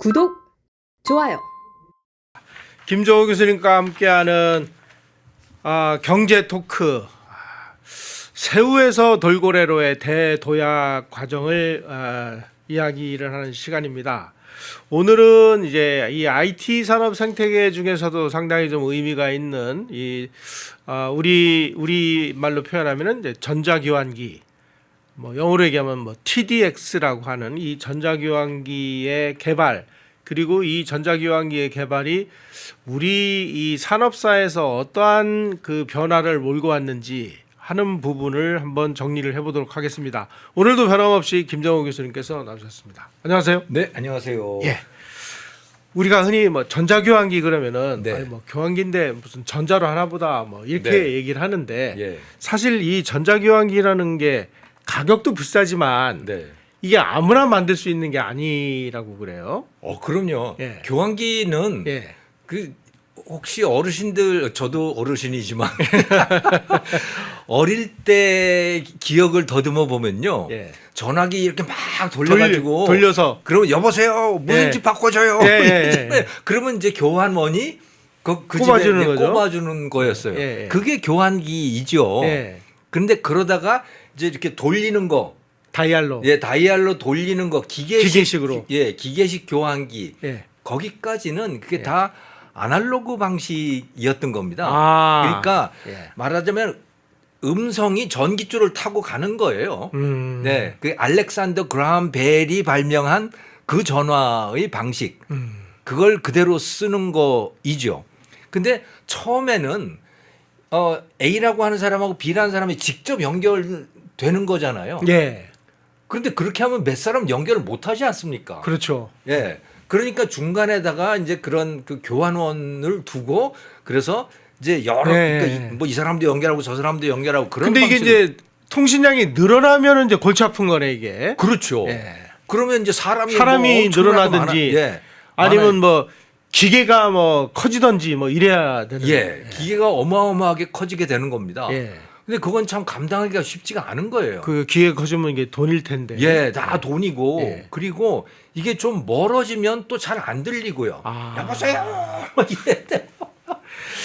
구독, 좋아요. 김정호 교수님과 함께하는 경제 토크, 새우에서 돌고래로의 대도약 과정을 이야기를 하는 시간입니다. 오늘은 이제 이 IT 산업 생태계 중에서도 상당히 좀 의미가 있는 우리 말로 표현하면은 이제 전자교환기, 뭐 영어로 얘기하면 뭐 TDX라고 하는 이 전자교환기의 개발, 그리고 이 전자교환기의 개발이 우리 이 산업사에서 어떠한 그 변화를 몰고 왔는지 하는 부분을 한번 정리를 해보도록 하겠습니다. 오늘도 변함없이 김정호 교수님께서 나오셨습니다. 안녕하세요. 네, 안녕하세요. 예. 우리가 흔히 뭐 전자교환기 그러면은 네. 아니 뭐 교환기인데 무슨 전자로 하나보다 뭐 이렇게 네. 얘기를 하는데 예. 사실 이 전자교환기라는 게 가격도 비싸지만 네. 이게 아무나 만들 수 있는 게 아니라고 그래요. 그럼요. 예. 교환기는 예. 그 혹시 어르신들, 저도 어르신이지만 어릴 때 기억을 더듬어 보면요. 예. 전화기 이렇게 막 돌려가지고 돌려서 그러면 여보세요, 무슨 예. 집 바꿔줘요. 예, 예, 예. 그러면 이제 교환원이 그 꼽아주는 집에 거죠? 꼽아주는 거였어요. 예, 예. 그게 교환기이죠. 예. 그런데 그러다가 이제 이렇게 돌리는 거. 다이알로. 예, 다이얼로 돌리는 거 기계식으로. 기계식 교환기. 예. 거기까지는 그게 예. 다 아날로그 방식이었던 겁니다. 그러니까 예. 말하자면 음성이 전기줄을 타고 가는 거예요. 네, 그 알렉산더 그라함 벨이 발명한 그 전화의 방식, 그걸 그대로 쓰는 거이죠. 근데 처음에는 A라고 하는 사람하고 B라는 사람이 직접 연결되는 거잖아요. 예. 그런데 그렇게 하면 몇 사람 연결을 못 하지 않습니까? 그렇죠. 예. 그러니까 중간에다가 이제 그런 그 교환원을 두고 그래서 이제 여러 예. 그러니까 뭐 이 사람도 연결하고 저 사람도 연결하고 그런 근데 이게 방식으로. 이제 통신량이 늘어나면 이제 골치 아픈 거네 이게. 그렇죠. 예. 그러면 이제 사람이 뭐 엄청나게 늘어나든지 예. 아니면 많아요. 뭐 기계가 뭐 커지든지 뭐 이래야 되는. 예. 기계가 어마어마하게 커지게 되는 겁니다. 예. 근데 그건 참 감당하기가 쉽지가 않은 거예요. 그 기계 커지면 이게 돈일 텐데. 예, 다 돈이고 예. 그리고 이게 좀 멀어지면 또 잘 안 들리고요. 여보세요. 막 이래 돼.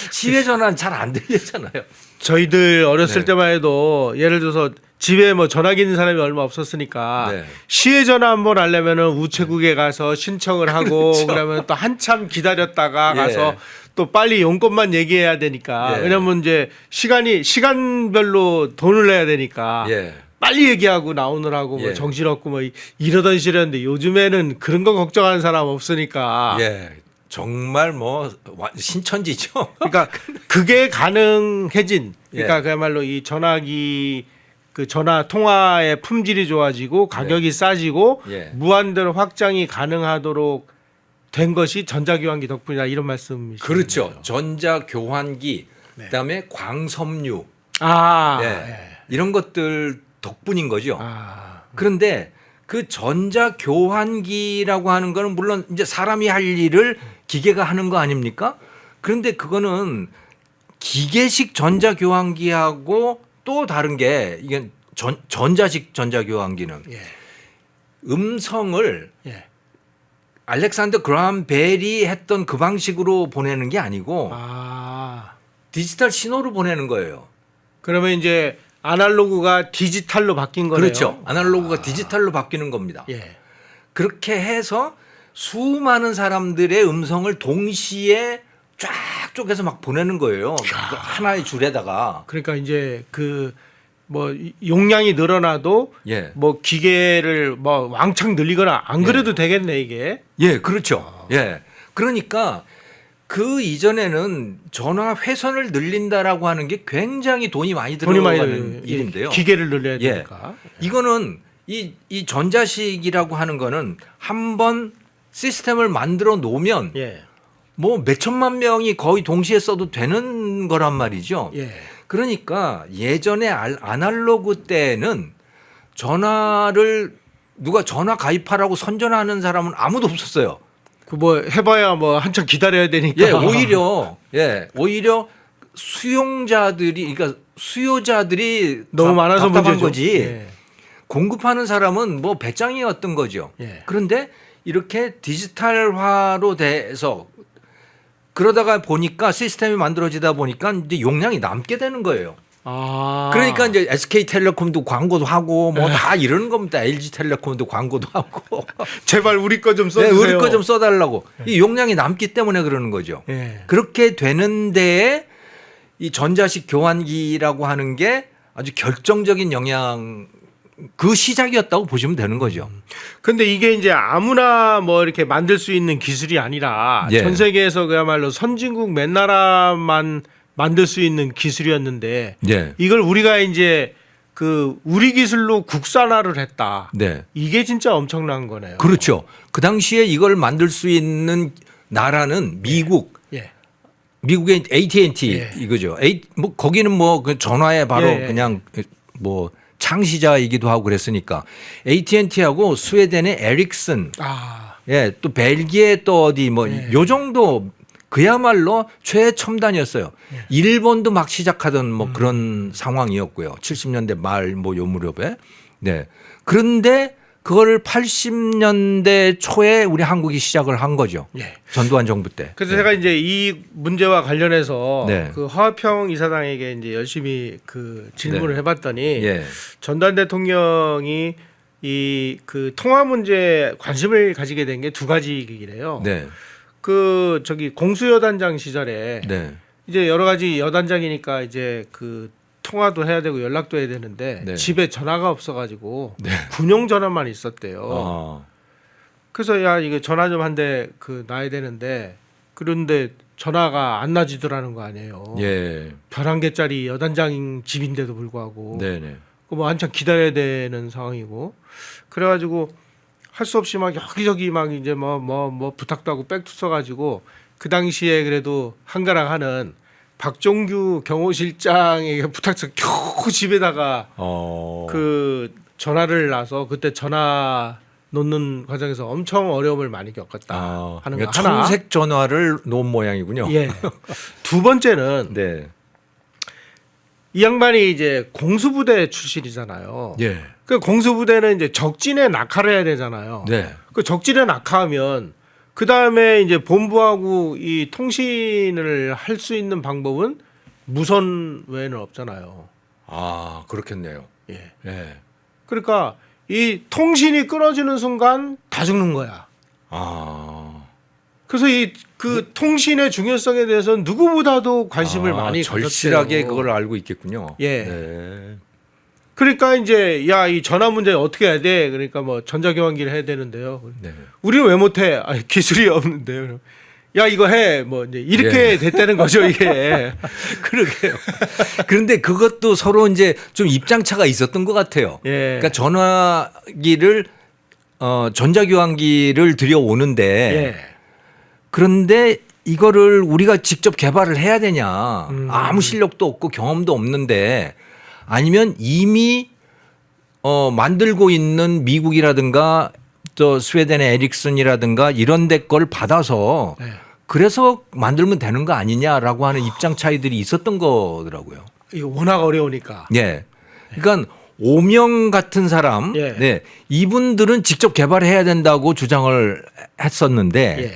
시외 전화는 잘 안 들리잖아요. 저희들 어렸을 네. 때만 해도 예를 들어서 집에 뭐 전화기 있는 사람이 얼마 없었으니까 네. 시외 전화 한번 하려면은 우체국에 가서 신청을 하고 그렇죠. 그러면 또 한참 기다렸다가 예. 가서 또 빨리 용건만 얘기해야 되니까 예. 왜냐면 이제 시간별로 돈을 내야 되니까 예. 빨리 얘기하고 나오느라고 뭐 예. 정신없고 뭐 이러던 시련인데 요즘에는 그런 거 걱정하는 사람 없으니까 예. 정말 뭐 신천지죠. 그러니까 그게 가능해진 그러니까 예. 그야말로 이 전화기 그 전화 통화의 품질이 좋아지고 가격이 싸지고 예. 무한대로 확장이 가능하도록 된 것이 전자교환기 덕분이다 이런 말씀이시죠. 그렇죠. 전자 교환기, 네. 그다음에 광섬유, 예. 이런 것들 덕분인 거죠. 아. 그런데 그 전자 교환기라고 하는 거는 물론 이제 사람이 할 일을 기계가 하는 거 아닙니까? 그런데 그거는 기계식 전자 교환기하고 또 다른 게 이게 전자식 전자 교환기는 예. 음성을 예. 알렉산더 그라함 벨이 했던 그 방식으로 보내는 게 아니고 아. 디지털 신호로 보내는 거예요. 그러면 이제 아날로그가 디지털로 바뀐 거네요. 그렇죠. 아날로그가 디지털로 바뀌는 겁니다. 예. 그렇게 해서 수많은 사람들의 음성을 동시에 쫙 쪼개서 막 보내는 거예요. 그 하나의 줄에다가. 그러니까 이제 그 뭐 용량이 늘어나도 예. 뭐 기계를 뭐 왕창 늘리거나 안 그래도 예. 되겠네 이게. 예, 그렇죠. 예. 그러니까 그 이전에는 전화 회선을 늘린다라고 하는 게 굉장히 돈이 많이 들어가는 일인데요. 기계를 늘려야 예. 되니까. 이거는 이 전자식이라고 하는 거는 한번 시스템을 만들어 놓으면 예. 뭐 몇천만 명이 거의 동시에 써도 되는 거란 말이죠. 예. 그러니까 예전에 아날로그 때는 전화를 누가 전화 가입하라고 선전하는 사람은 아무도 없었어요. 그 뭐 해봐야 뭐 한참 기다려야 되니까. 예, 오히려 수용자들이 그러니까 수요자들이 너무 많아서 답답한 문제죠. 거지. 예. 공급하는 사람은 뭐 배짱이었던 거죠. 예. 그런데 이렇게 디지털화로 돼서 그러다가 보니까 시스템이 만들어지다 보니까 이제 용량이 남게 되는 거예요. 아. 그러니까 이제 SK텔레콤도 광고도 하고 뭐 다 이러는 겁니다. LG텔레콤도 광고도 하고. 제발 우리 거 좀 네, 써주세요. 우리 거 좀 써달라고. 이 용량이 남기 때문에 그러는 거죠. 예. 그렇게 되는데 이 전자식 교환기라고 하는 게 아주 결정적인 영향 그 시작이었다고 보시면 되는 거죠. 근데 이게 이제 아무나 뭐 이렇게 만들 수 있는 기술이 아니라 예. 전 세계에서 그야말로 선진국 몇 나라만 만들 수 있는 기술이었는데 네. 이걸 우리가 이제 그 우리 기술로 국산화를 했다. 네. 이게 진짜 엄청난 거네요. 그렇죠. 그 당시에 이걸 만들 수 있는 나라는 미국, 예. 미국의 AT&T 예. 이거죠. 뭐 거기는 뭐 그 전화에 바로 예. 그냥 뭐 창시자이기도 하고 그랬으니까 AT&T하고 스웨덴의 에릭슨, 아. 예, 또 벨기에 또 어디 뭐 요 정도 그야말로 최첨단이었어요. 일본도 막 시작하던 뭐 그런 상황이었고요. 70년대 말 뭐 요 무렵에. 네. 그런데 그거를 80년대 초에 우리 한국이 시작을 한 거죠. 예. 전두환 정부 때. 그래서 제가 이제 이 문제와 관련해서 네. 그 화평 이사장에게 이제 열심히 그 질문을 네. 해봤더니 예. 전두환 대통령이 이 그 통화 문제에 관심을 가지게 된 게 두 가지이래요. 네. 그 저기 공수여단장 시절에 네. 이제 여러 가지 여단장이니까 이제 그 통화도 해야 되고 연락도 해야 되는데 네. 집에 전화가 없어가지고 네. 군용 전화만 있었대요. 어. 그래서 야 이거 전화 좀 한 대 그 놔야 되는데 그런데 전화가 안 나지더라는 거 아니에요. 예. 별 한 개짜리 여단장 집인데도 불구하고 네, 네. 뭐 한참 기다려야 되는 상황이고 그래가지고 할 수 없이 막 여기저기 막 이제 뭐 부탁도 하고 백도 써가지고 그 당시에 그래도 한가락하는 박종규 경호실장에게 부탁해서 겨우 집에다가 그 전화를 놔서 그때 전화 놓는 과정에서 엄청 어려움을 많이 겪었다 하는 거 그러니까 하나. 청색 전화를 놓은 모양이군요. 예. 두 번째는 네. 이 양반이 이제 공수부대 출신이잖아요. 예. 그 공수부대는 이제 적진에 낙하를 해야 되잖아요. 네. 그 적진에 낙하하면 그 다음에 이제 본부하고 이 통신을 할 수 있는 방법은 무선 외에는 없잖아요. 아, 그렇겠네요. 예. 예. 그러니까 이 통신이 끊어지는 순간 다 죽는 거야. 아. 그래서 이 그 통신의 중요성에 대해서는 누구보다도 관심을 많이 절실하게 가졌대요. 그걸 알고 있겠군요. 예. 네. 그러니까 이제 야 이 전화 문제 어떻게 해야 돼? 그러니까 뭐 전자교환기를 해야 되는데요. 네. 우리는 왜 못해? 아니, 기술이 없는데요. 야 이거 해. 뭐 이제 이렇게 예. 됐다는 거죠 이게. 그러게요. 그런데 그것도 서로 이제 좀 입장차가 있었던 것 같아요. 예. 그러니까 전화기를 전자교환기를 들여오는데 예. 그런데 이거를 우리가 직접 개발을 해야 되냐. 아무 실력도 없고 경험도 없는데 아니면 이미 만들고 있는 미국이라든가 또 스웨덴의 에릭슨이라든가 이런 데 걸 받아서 네. 그래서 만들면 되는 거 아니냐라고 하는 입장 차이들이 있었던 거더라고요. 이거 워낙 어려우니까. 예. 그러니까 오명 같은 사람, 예. 네, 이분들은 직접 개발해야 된다고 주장을 했었는데 예.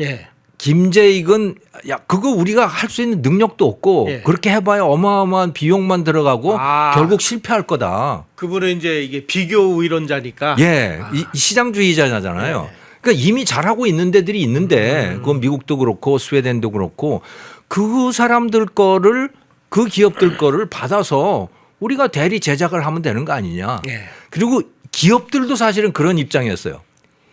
예. 김재익은 야 그거 우리가 할 수 있는 능력도 없고 예. 그렇게 해봐야 어마어마한 비용만 들어가고 결국 실패할 거다. 그분은 이제 이게 비교 우위론자니까. 예, 이 시장주의자잖아요. 예. 그러니까 이미 잘하고 있는 데들이 있는데 그건 미국도 그렇고 스웨덴도 그렇고 그 사람들 거를 그 기업들 거를 받아서 우리가 대리 제작을 하면 되는 거 아니냐. 예. 그리고 기업들도 사실은 그런 입장이었어요.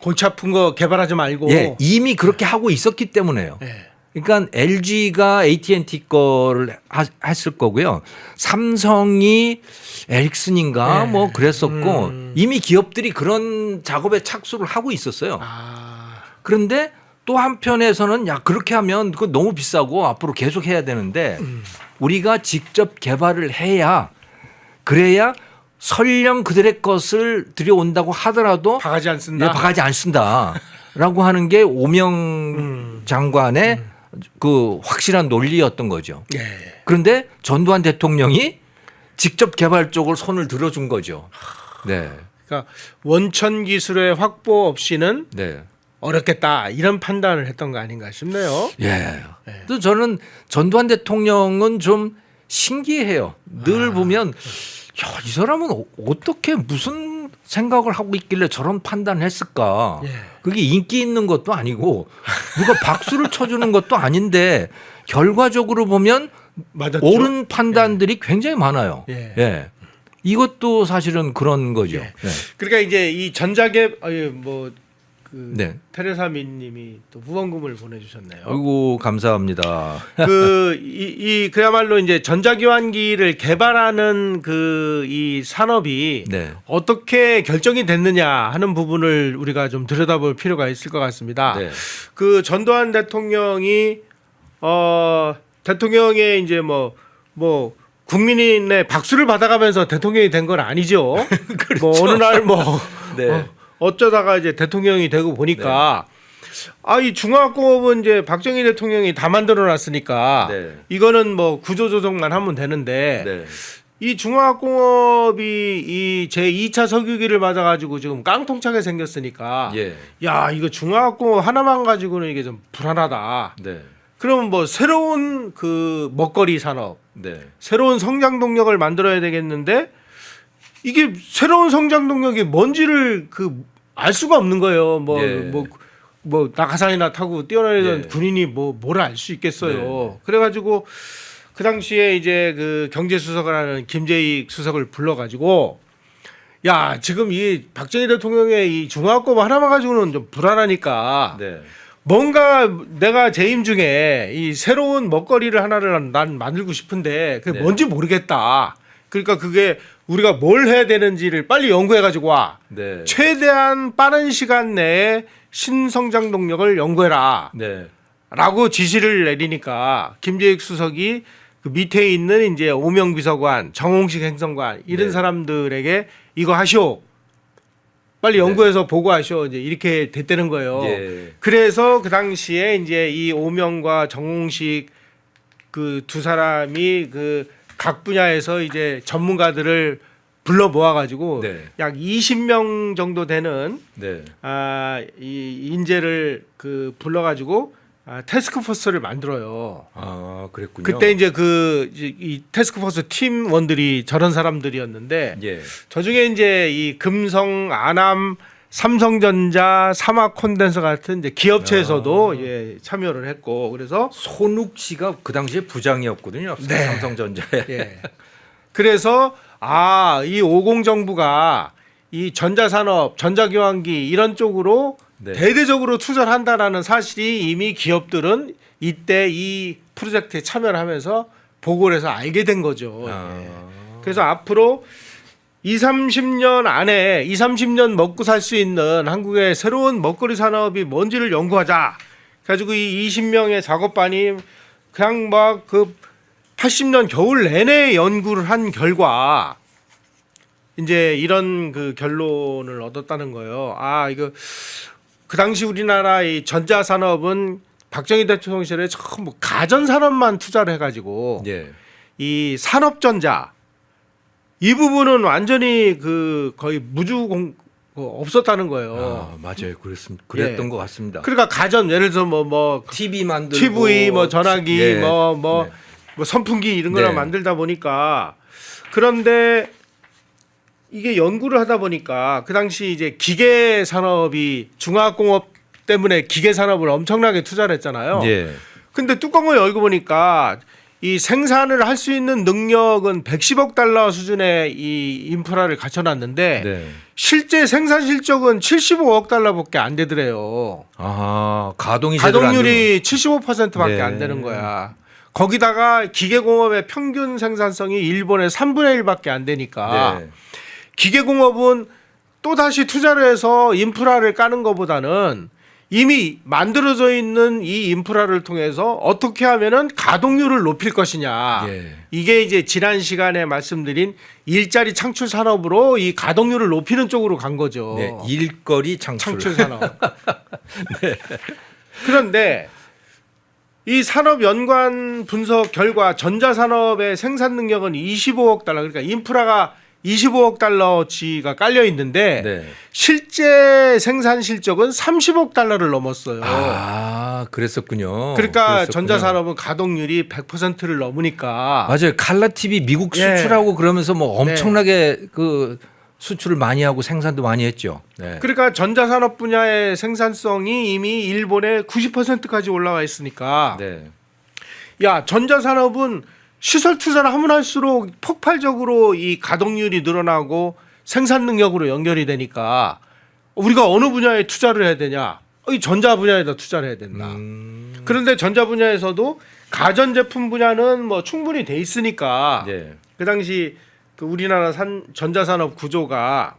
골치 아픈 거 개발하지 말고. 예, 이미 그렇게 하고 있었기 때문에요. 예. 그러니까 LG가 AT&T 거를 했을 거고요. 삼성이 에릭슨인가 네. 뭐 그랬었고 이미 기업들이 그런 작업에 착수를 하고 있었어요. 아. 그런데 또 한편에서는 야 그렇게 하면 그거 너무 비싸고 앞으로 계속 해야 되는데 우리가 직접 개발을 해야 그래야 설령 그들의 것을 들여온다고 하더라도 바가지 안 쓴다. 네, 바가지 안 쓴다라고 하는 게 오명 장관의 그 확실한 논리였던 거죠. 예. 그런데 전두환 대통령이 직접 개발 쪽을 손을 들어준 거죠. 네. 그러니까 원천 기술의 확보 없이는 네. 어렵겠다 이런 판단을 했던 거 아닌가 싶네요. 예. 또 저는 전두환 대통령은 좀 신기해요. 늘 보면 야, 이 사람은 어떻게 무슨 생각을 하고 있길래 저런 판단을 했을까? 예. 그게 인기 있는 것도 아니고 누가 박수를 쳐주는 것도 아닌데 결과적으로 보면 맞았죠. 옳은 판단들이 굉장히 많아요. 예. 예. 이것도 사실은 그런 거죠. 예. 네. 그러니까 이제 이 전자개 그 네. 테레사 민님이 또 후원금을 보내주셨네요. 아이고 감사합니다. 그야말로 이제 전자교환기를 개발하는 이 산업이 네. 어떻게 결정이 됐느냐 하는 부분을 우리가 좀 들여다볼 필요가 있을 것 같습니다. 네. 그 전두환 대통령이 대통령의 이제 뭐 국민의 박수를 받아가면서 대통령이 된 건 아니죠. 그렇죠. 뭐 어느 날 네. 어쩌다가 이제 대통령이 되고 보니까 이 중화학공업은 이제 박정희 대통령이 다 만들어놨으니까 네. 이거는 뭐 구조조정만 하면 되는데 네. 이 중화학공업이 이 제2차 석유기를 맞아가지고 지금 깡통차게 생겼으니까 예. 야 이거 중화학공업 하나만 가지고는 이게 좀 불안하다. 네. 그러면 뭐 새로운 그 먹거리 산업, 네. 새로운 성장 동력을 만들어야 되겠는데 이게 새로운 성장 동력이 뭔지를 알 수가 없는 거예요. 예. 뭐 낙하산이나 타고 뛰어내리던 예. 군인이 뭘 알 수 있겠어요. 네. 그래가지고 그 당시에 이제 그 경제수석을 하는 김재익 수석을 불러가지고 야 지금 이 박정희 대통령의 이 중화학공업 하나만 가지고는 좀 불안하니까 네. 뭔가 내가 재임 중에 이 새로운 먹거리를 하나를 난 만들고 싶은데 그게 네. 뭔지 모르겠다. 그러니까 그게 우리가 뭘 해야 되는지를 빨리 연구해 가지고 와. 네. 최대한 빠른 시간 내에 신성장 동력을 연구해라. 네. 라고 지시를 내리니까 김재익 수석이 그 밑에 있는 이제 오명 비서관, 정홍식 행정관 이런 네. 사람들에게 이거 하시오. 빨리 연구해서 보고하시오. 이제 이렇게 됐다는 거예요. 예. 그래서 그 당시에 이제 이 오명과 정홍식 그 두 사람이 그 각 분야에서 이제 전문가들을 불러 모아가지고 네. 약 20명 정도 되는 네. 이 인재를 그 불러가지고 태스크포스를 만들어요. 아, 그랬군요. 그때 이제 이 태스크포스 팀원들이 저런 사람들이었는데 예. 저 중에 이제 이 금성, 아남, 삼성전자, 삼화콘덴서 같은 이제 기업체에서도 예, 참여를 했고 그래서 손욱 씨가 그 당시에 부장이었거든요. 네. 삼성전자에. 예. 그래서 이 50 정부가 이 전자산업, 전자교환기 이런 쪽으로 네. 대대적으로 투자를 한다라는 사실이 이미 기업들은 이때 이 프로젝트에 참여를 하면서 보고를 해서 알게 된 거죠. 예. 그래서 앞으로 20-30년 안에 20-30년 먹고 살 수 있는 한국의 새로운 먹거리 산업이 뭔지를 연구하자. 가지고 이 20명의 작업반이 그냥 막 그 80년 겨울 내내 연구를 한 결과 이제 이런 그 결론을 얻었다는 거예요. 이거 그 당시 우리나라 이 전자 산업은 박정희 대통령 시절에 전부 가전 산업만 투자를 해가지고 예. 이 산업전자 이 부분은 완전히 거의 없었다는 거예요. 맞아요. 그랬던 것 같습니다. 그러니까 가전 예를 들어서 뭐 TV 만들고 TV 뭐 전화기 예. 뭐 네. 선풍기 이런 거나 네. 만들다 보니까 그런데 이게 연구를 하다 보니까 그 당시 이제 기계 산업이 중화학공업 때문에 기계 산업을 엄청나게 투자를 했잖아요. 예. 근데 뚜껑을 열고 보니까 이 생산을 할 수 있는 능력은 110억 달러 수준의 이 인프라를 갖춰놨는데 네. 실제 생산 실적은 75억 달러밖에 안 되더래요. 가동이 제대로 안 가동률이 75%밖에 네. 안 되는 거야. 거기다가 기계공업의 평균 생산성이 일본의 3분의 1밖에 안 되니까 네. 기계공업은 또 다시 투자를 해서 인프라를 까는 것보다는 이미 만들어져 있는 이 인프라를 통해서 어떻게 하면은 가동률을 높일 것이냐. 예. 이게 이제 지난 시간에 말씀드린 일자리 창출 산업으로 이 가동률을 높이는 쪽으로 간 거죠. 네. 일거리 창출. 산업. 네. 그런데 이 산업 연관 분석 결과 전자산업의 생산 능력은 25억 달러. 그러니까 인프라가 25억 달러치가 깔려 있는데 네. 실제 생산 실적은 30억 달러를 넘었어요. 아, 그랬었군요. 그러니까 그랬었구나. 전자산업은 가동률이 100%를 넘으니까 맞아요. 칼라 TV 미국 예. 수출하고 그러면서 뭐 엄청나게 그 수출을 많이 하고 생산도 많이 했죠. 네. 그러니까 전자산업 분야의 생산성이 이미 일본의 90%까지 올라와 있으니까 네. 야, 전자산업은 시설 투자를 하면 할수록 폭발적으로 이 가동률이 늘어나고 생산 능력으로 연결이 되니까 우리가 어느 분야에 투자를 해야 되냐? 이 전자 분야에다 투자를 해야 된다. 그런데 전자 분야에서도 가전제품 분야는 뭐 충분히 돼 있으니까 네. 그 당시 그 우리나라 전자산업 구조가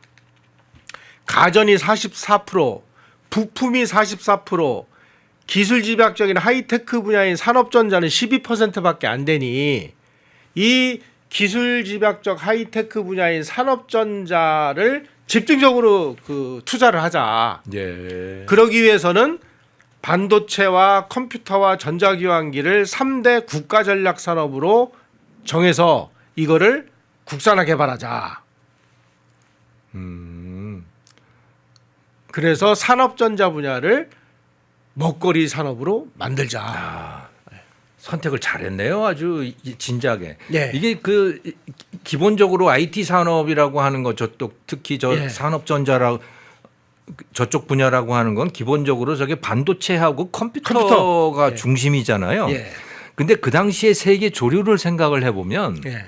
가전이 44%, 부품이 44%, 기술 집약적인 하이테크 분야인 산업전자는 12%밖에 안 되니 이 기술 집약적 하이테크 분야인 산업전자를 집중적으로 그 투자를 하자. 예. 그러기 위해서는 반도체와 컴퓨터와 전자기왕기를 3대 국가 전략 산업으로 정해서 이거를 국산화 개발하자. 그래서 산업전자 분야를 먹거리 산업으로 만들자. 선택을 잘했네요. 아주 진작에. 예. 이게 그 기본적으로 IT 산업이라고 하는 거 저쪽 특히 저 예. 산업전자라 저쪽 분야라고 하는 건 기본적으로 저게 반도체하고 컴퓨터가 컴퓨터. 예. 중심이잖아요. 예. 근데 그 당시에 세계 조류를 생각을 해보면 예.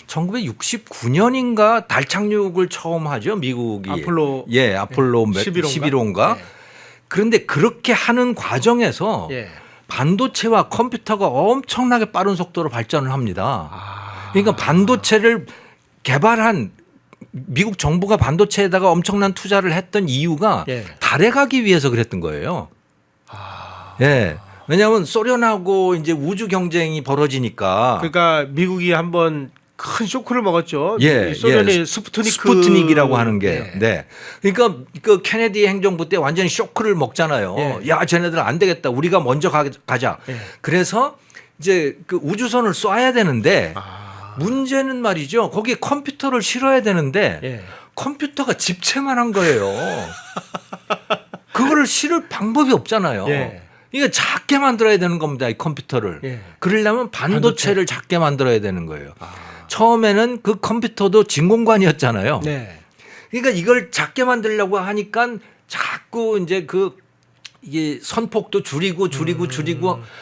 1969년인가 달 착륙을 처음 하죠. 미국이. 아폴로 예, 아폴로 11호인가. 예. 그런데 그렇게 하는 과정에서 예. 반도체와 컴퓨터가 엄청나게 빠른 속도로 발전을 합니다. 아. 그러니까 반도체를 개발한 미국 정부가 반도체에다가 엄청난 투자를 했던 이유가 예. 달에 가기 위해서 그랬던 거예요. 예. 왜냐하면 소련하고 이제 우주 경쟁이 벌어지니까. 그러니까 미국이 한번 큰 쇼크를 먹었죠. 예, 이 소련이 예. 스푸트니크. 스푸트닉이라고 하는 게. 예. 네. 그러니까 그 케네디 행정부 때 완전히 쇼크를 먹잖아요. 예. 야, 쟤네들 안 되겠다. 우리가 먼저 가자. 예. 그래서 이제 그 우주선을 쏴야 되는데 아. 문제는 말이죠. 거기에 컴퓨터를 실어야 되는데 예. 컴퓨터가 집채만 한 거예요. 그거를 실을 방법이 없잖아요. 예. 이거 작게 만들어야 되는 겁니다. 이 컴퓨터를. 예. 그러려면 반도체를 작게 만들어야 되는 거예요. 아. 처음에는 그 컴퓨터도 진공관이었잖아요. 네. 그러니까 이걸 작게 만들려고 하니까 자꾸 이제 이게 선폭도 줄이고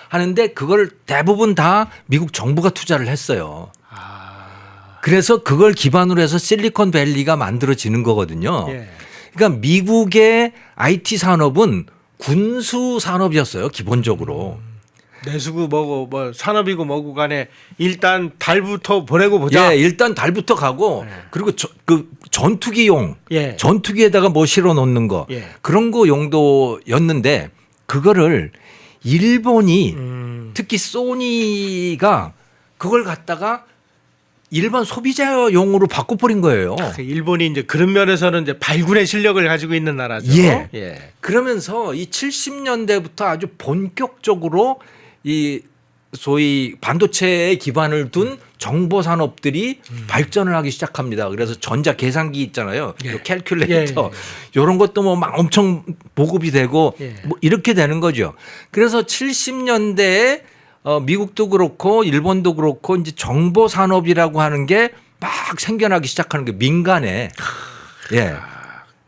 하는데 그걸 대부분 다 미국 정부가 투자를 했어요. 그래서 그걸 기반으로 해서 실리콘밸리가 만들어지는 거거든요. 예. 그러니까 미국의 IT 산업은 군수 산업이었어요, 기본적으로. 내수고 뭐고 뭐 산업이고 뭐고 간에 일단 달부터 보내고 보자. 예, 일단 달부터 가고 그리고 그 전투기용, 예. 전투기에다가 뭐 실어 놓는 거 예. 그런 거 용도였는데 그거를 일본이 특히 소니가 그걸 갖다가 일반 소비자용으로 바꿔버린 거예요. 일본이 이제 그런 면에서는 이제 발군의 실력을 가지고 있는 나라죠. 예. 예. 그러면서 이 70년대부터 아주 본격적으로 이 소위 반도체에 기반을 둔 정보 산업들이 발전을 하기 시작합니다. 그래서 전자 계산기 있잖아요. 예. 요 캘큘레이터 예. 이런 것도 뭐 막 엄청 보급이 되고 예. 뭐 이렇게 되는 거죠. 그래서 70년대에 미국도 그렇고 일본도 그렇고 이제 정보 산업이라고 하는 게 막 생겨나기 시작하는 게 민간에 예.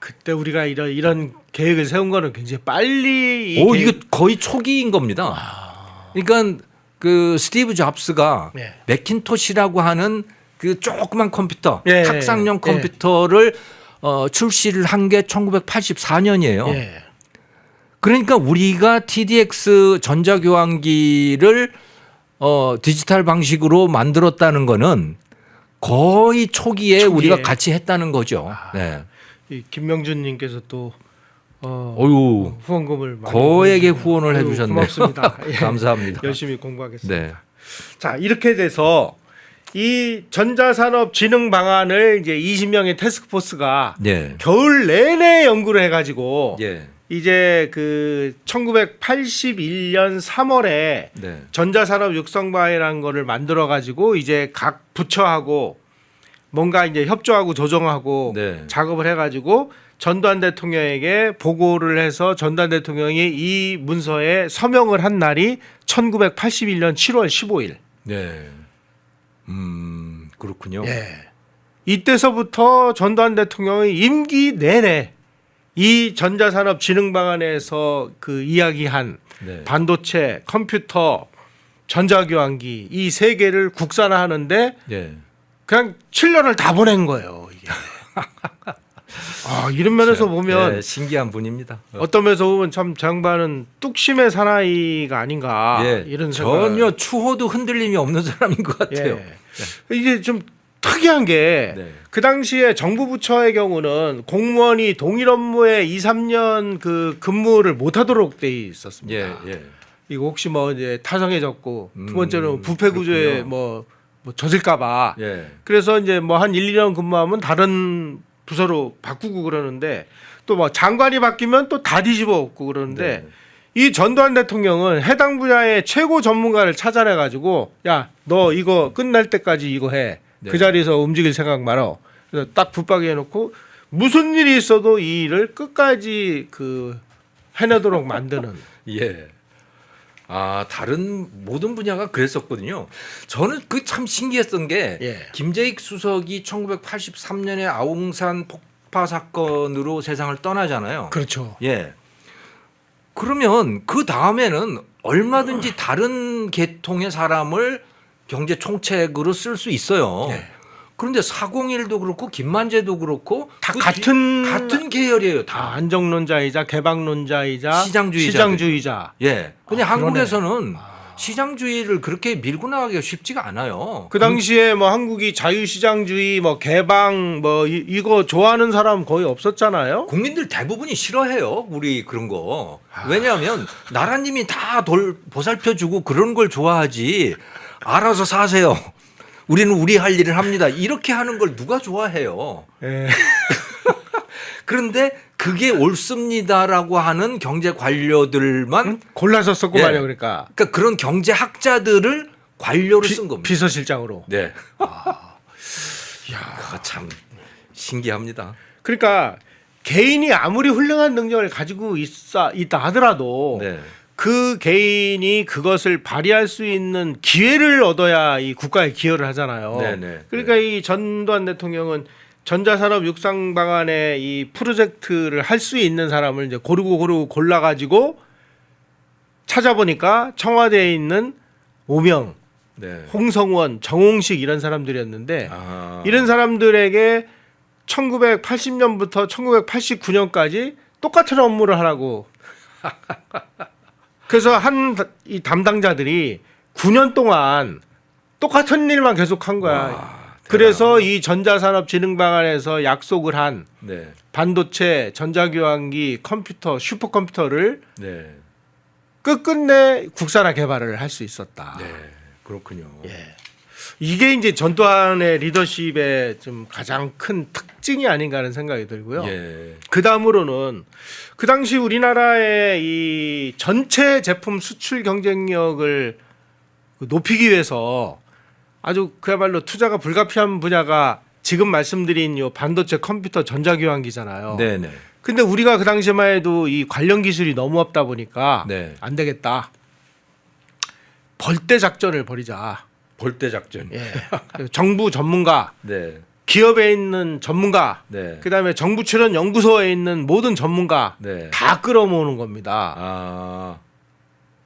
그때 우리가 이런 계획을 세운 거는 굉장히 빨리 오, 이거 거의 초기인 겁니다. 그러니까 그 스티브 잡스가 예. 맥킨토시라고 하는 그 조그만 컴퓨터, 예. 탁상용 예. 컴퓨터를 출시를 한 게 1984년이에요. 예. 그러니까 우리가 TDX 전자교환기를 디지털 방식으로 만들었다는 거는 거의 초기에 우리가 같이 했다는 거죠. 네. 이 김명준님께서 또 어유 후원금을 많이 거액의 보내주시네요. 후원을 아유, 해주셨네요. 고맙습니다. 예. 감사합니다. 열심히 공부하겠습니다. 네. 자, 이렇게 돼서 이 전자산업 진흥 방안을 이제 20명의 태스크포스가 네. 겨울 내내 연구를 해가지고 예. 이제 그 1981년 3월에 네. 전자산업 육성방이라는 거를 만들어 가지고 이제 각 부처하고 뭔가 이제 협조하고 조정하고 네. 작업을 해가지고 전두환 대통령에게 보고를 해서 전두환 대통령이 이 문서에 서명을 한 날이 1981년 7월 15일. 네. 그렇군요. 예. 이때서부터 전두환 대통령이 임기 내내 이 전자산업 진흥방안에서 그 이야기한 네. 반도체, 컴퓨터, 전자교환기 이 세 개를 국산화하는데 네. 그냥 7년을 다 보낸 거예요. 이게. 이런 면에서 보면 네, 신기한 분입니다. 어떤 면에서 보면 참 장반은 뚝심의 사나이가 아닌가 예, 이런 생각. 전혀 추호도 흔들림이 없는 사람인 것 같아요. 예. 이게 좀 특이한 게 그 네. 당시에 정부 부처의 경우는 공무원이 동일 업무에 2, 3년 그 근무를 못하도록 돼 있었습니다. 예, 예. 이거 혹시 뭐 이제 타성해졌고 두 번째는 부패 구조에 그렇군요. 뭐 젖을까봐. 예. 그래서 이제 뭐 한 1, 2년 근무하면 다른 부서로 바꾸고 그러는데 또 뭐 장관이 바뀌면 또 다 뒤집어 엎고 그러는데 이 전두환 대통령은 해당 분야의 최고 전문가를 찾아내 가지고 야, 너 이거 끝날 때까지 이거 해. 네. 그 자리에서 움직일 생각 말어. 그래서 딱 붙박이 해놓고 무슨 일이 있어도 이 일을 끝까지 그 해내도록 만드는. 예. 아, 다른 모든 분야가 그랬었거든요. 저는 그 참 신기했던 게 예. 김재익 수석이 1983년에 아웅산 폭파 사건으로 세상을 떠나잖아요. 그렇죠. 예. 그러면 그 다음에는 얼마든지 다른 계통의 사람을 경제 총책으로 쓸 수 있어요. 예. 그런데 401도 그렇고 김만재도 그렇고 다 그 같은 계열이에요. 다 다. 안정론자이자 개방론자이자 시장주의자들. 시장주의자. 예. 근데 아, 한국에서는 시장주의를 그렇게 밀고 나가기가 쉽지가 않아요. 그 당시에 뭐 한국이 자유시장주의 뭐 개방 뭐 이거 좋아하는 사람 거의 없었잖아요. 국민들 대부분이 싫어해요. 우리 그런 거. 왜냐하면 나라님이 다 보살펴주고 그런 걸 좋아하지. 알아서 사세요. 우리는 우리 할 일을 합니다. 이렇게 하는 걸 누가 좋아해요. 예. 그런데 그게 옳습니다라고 하는 경제 관료들만 골라서 썼구만요. 예. 그러니까 그러니까 그런 경제학자들을 관료로 쓴 겁니다. 비서실장으로. 네. 야, 참 신기합니다. 그러니까 개인이 아무리 훌륭한 능력을 가지고 있다 하더라도 네. 그 개인이 그것을 발휘할 수 있는 기회를 얻어야 이 국가에 기여를 하잖아요. 네네. 그러니까 이 전두환 대통령은 전자산업 육상 방안의 이 프로젝트를 할 수 있는 사람을 이제 고르고 골라가지고 찾아보니까 청와대에 있는 오명, 네. 홍성원, 정홍식 이런 사람들이었는데 아. 이런 사람들에게 1980년부터 1989년까지 똑같은 업무를 하라고. 그래서 이 담당자들이 9년 동안 똑같은 일만 계속 한 거야. 와, 그래서 이 전자산업진흥방안에서 약속을 한 네. 반도체, 전자교환기, 컴퓨터, 슈퍼컴퓨터를 네. 끝끝내 국산화 개발을 할 수 있었다. 네. 그렇군요. 예. 이게 이제 전두환의 리더십의 좀 가장 큰 특징이 아닌가 하는 생각이 들고요. 예. 그 다음으로는 그 당시 우리나라의 이 전체 제품 수출 경쟁력을 높이기 위해서 아주 그야말로 투자가 불가피한 분야가 지금 말씀드린 요 반도체, 컴퓨터, 전자교환기잖아요. 네, 네. 근데 우리가 그 당시만 해도 이 관련 기술이 너무 없다 보니까 네. 안 되겠다. 벌떼 작전을 벌이자. 볼때 작전. 예. 정부 전문가, 네. 기업에 있는 전문가, 네. 그다음에 정부 출연 연구소에 있는 모든 전문가 네. 다 끌어모으는 겁니다. 아.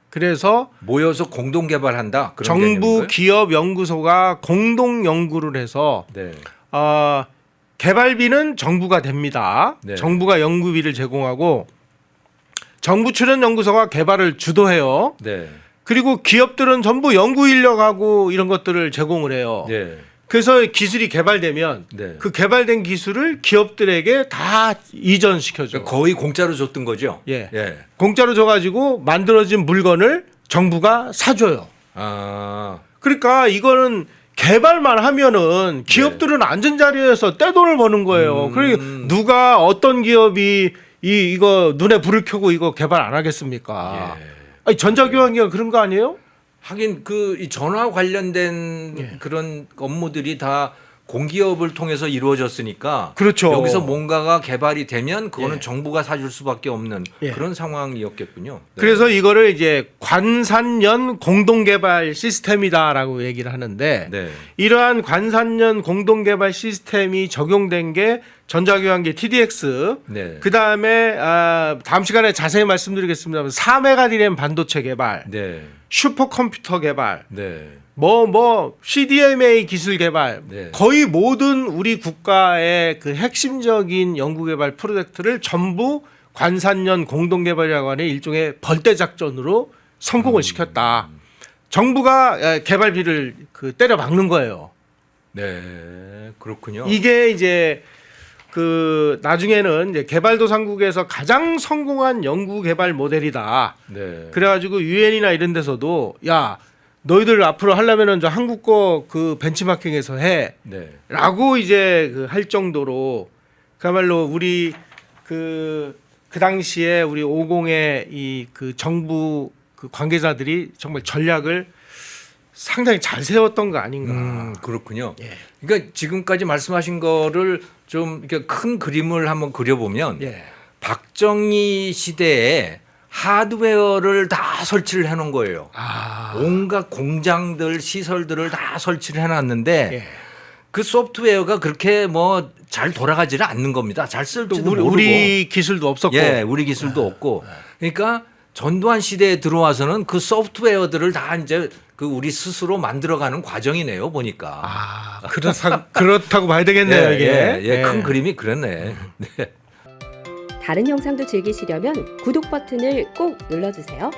그래서 모여서 공동 개발한다. 그런 정부 개념인가요? 기업 연구소가 공동 연구를 해서 네. 개발비는 정부가 됩니다. 네. 정부가 연구비를 제공하고 정부 출연 연구소가 개발을 주도해요. 네. 그리고 기업들은 전부 연구 인력하고 이런 것들을 제공을 해요. 네. 그래서 기술이 개발되면 네. 그 개발된 기술을 기업들에게 다 이전시켜줘. 그러니까 거의 공짜로 줬던 거죠. 예. 예. 공짜로 줘가지고 만들어진 물건을 정부가 사줘요. 아. 그러니까 이거는 개발만 하면은 기업들은 앉은 자리에서 떼돈을 버는 거예요. 그리고 누가 어떤 기업이 이거 눈에 불을 켜고 이거 개발 안 하겠습니까? 예. 아니, 전자교환기가 그런 거 아니에요? 하긴 그 이 전화 관련된 예. 그런 업무들이 다 공기업을 통해서 이루어졌으니까 그렇죠. 여기서 뭔가가 개발이 되면 그거는 예. 정부가 사줄 수밖에 없는 예. 그런 상황이었겠군요. 네. 그래서 이거를 이제 관산연 공동개발 시스템이다라고 얘기를 하는데 네. 이러한 관산연 공동개발 시스템이 적용된 게 전자교환기 TDX 네. 그 다음에 다음 시간에 자세히 말씀드리겠습니다만 4메가디램 반도체 개발, 네. 슈퍼컴퓨터 개발, 네. 뭐 CDMA 기술 개발, 네. 거의 모든 우리 국가의 그 핵심적인 연구개발 프로젝트를 전부 관산연 공동개발이라고 하는 일종의 벌떼 작전으로 성공을 시켰다. 정부가 개발비를 때려 박는 거예요. 네. 그렇군요. 이게 이제 나중에는 이제 개발도상국에서 가장 성공한 연구 개발 모델이다. 네. 그래가지고 유엔이나 이런 데서도 야 너희들 앞으로 하려면은 저 한국 거 그 벤치마킹에서 해라고 네. 이제 할 정도로 그야말로 우리 그 당시에 우리 50의 이 정부 관계자들이 정말 전략을 상당히 잘 세웠던 거 아닌가. 그렇군요. 예. 그러니까 지금까지 말씀하신 거를 좀 이렇게 큰 그림을 한번 그려보면 예. 박정희 시대에 하드웨어를 다 설치를 해놓은 거예요. 온갖 공장들 시설들을 다 설치를 해놨는데 예. 그 소프트웨어가 그렇게 뭐 잘 돌아가지는 않는 겁니다. 잘 쓸지도 모르고. 우리 기술도 없었고. 예, 우리 기술도 없고. 그러니까 전두환 시대에 들어와서는 그 소프트웨어들을 다 이제 그 우리 스스로 만들어가는 과정이네요. 보니까. 그렇다고 봐야 되겠네요. 이게. 예, 큰 그림이 그렇네. 네. 다른 영상도 즐기시려면 구독 버튼을 꼭 눌러주세요.